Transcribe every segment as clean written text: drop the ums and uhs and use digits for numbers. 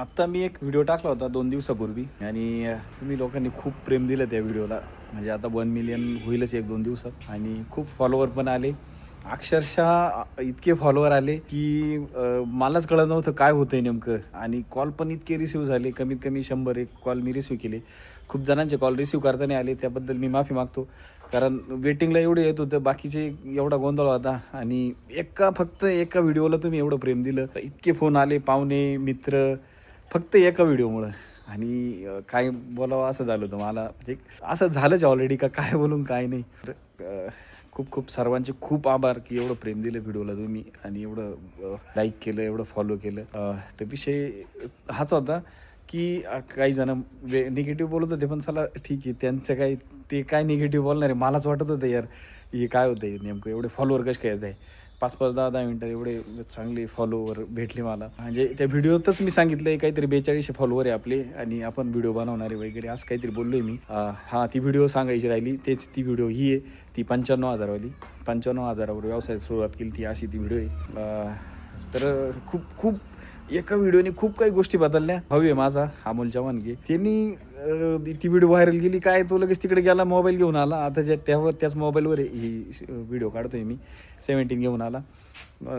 आत्ता मी एक व्हिडिओ टाकला होता 2 दिवसापूर्वी आणि तुम्ही लोकांनी खूप प्रेम दिलं त्या व्हिडिओला. म्हणजे आता 1 मिलियन होईलच 1-2 दिवसात आणि खूप फॉलोवर पण आले. अक्षरशः इतके फॉलोवर आले की मलाच कळत नव्हतं काय होतंय नेमकं आणि कॉल पण इतके रिसीव्ह झाले. कमीत कमी 100 एक कॉल मी रिसीव्ह केले. खूप जणांचे कॉल रिसीव्ह करता आले. त्याबद्दल मी माफी मागतो. कारण वेटिंगला एवढं येत होतं, बाकीचे एवढा गोंधळ होता आणि फक्त एका व्हिडिओला तुम्ही एवढं प्रेम दिलं. तर इतके फोन आले, पाहुणे, मित्र फक्त एका व्हिडिओमुळं आणि काय बोलावं असं झालं होतं मला. म्हणजे असं झालंच ऑलरेडी का काय बोलून काय नाही. तर खूप खूप सर्वांचे खूप आभार की एवढं प्रेम दिलं व्हिडिओला तुम्ही आणि एवढं लाईक केलं, एवढं फॉलो केलं. तर विषय हाच होता की काही जण निगेटिव्ह बोलत होते, पण चला ठीक आहे, त्यांचं काय ते काय निगेटिव्ह बोलणार आहे. मलाच वाटत होतं यार हे काय होतंय नेमकं, एवढे फॉलोवर कसे काय येत आहे. 5-5, 10-10 मिनटं एवढे चांगले फॉलोवर भेटले मला. म्हणजे त्या व्हिडिओतच मी सांगितलं काहीतरी 4200 फॉलोवर आहे आपले आणि आपण व्हिडिओ बनवणारे वगैरे असं काहीतरी बोललोय मी. हां, ती व्हिडिओ सांगायची राहिली. ती व्हिडिओ ही आहे, ती 95,000 वाली. 95,000वर व्यवसायात सुरुवात केली ती, अशी ती व्हिडिओ आहे. तर खूप खूप एका व्हिडिओने खूप काही गोष्टी बदलल्या. भाऊ आहे माझा अमोल चव्हाणगे, त्यांनी ती व्हिडिओ व्हायरल गेली. काय तो लगेच तिकडे गेला, मोबाईल घेऊन आला. आता त्याच मोबाईलवर ही व्हिडिओ काढतोय मी. 17 घेऊन आला.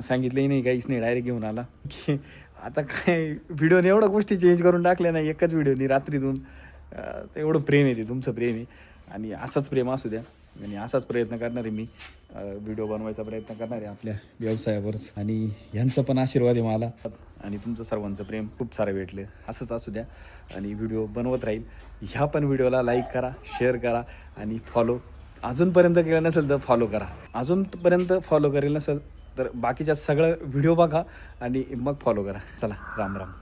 सांगितलंही नाही, काहीच नाही, डायरेक्ट घेऊन आला की आता काय व्हिडिओने एवढ्या गोष्टी चेंज करून टाकल्या नाही एकाच व्हिडिओनी रात्रीतून. एवढं प्रेम आहे, ते तुमचं प्रेम आहे आणि असंच प्रेम असू द्या आणि असाच प्रयत्न करणार आहे मी. व्हिडिओ बनवायचा प्रयत्न करणार आहे आपल्या व्यवसायावरच आणि ह्यांचा पण आशीर्वाद आहे मला आणि तुमचं सर्वांचं प्रेम खूप सारं भेटले. असंच असू द्या आणि व्हिडिओ बनवत राहील. ह्या पण व्हिडिओला लाईक करा, शेअर करा आणि फॉलो अजूनपर्यंत केलं नसेल तर फॉलो करा. अजूनपर्यंत फॉलो करेल नसेल तर बाकीच्या सगळं व्हिडिओ बघा आणि मग फॉलो करा. चला, राम राम.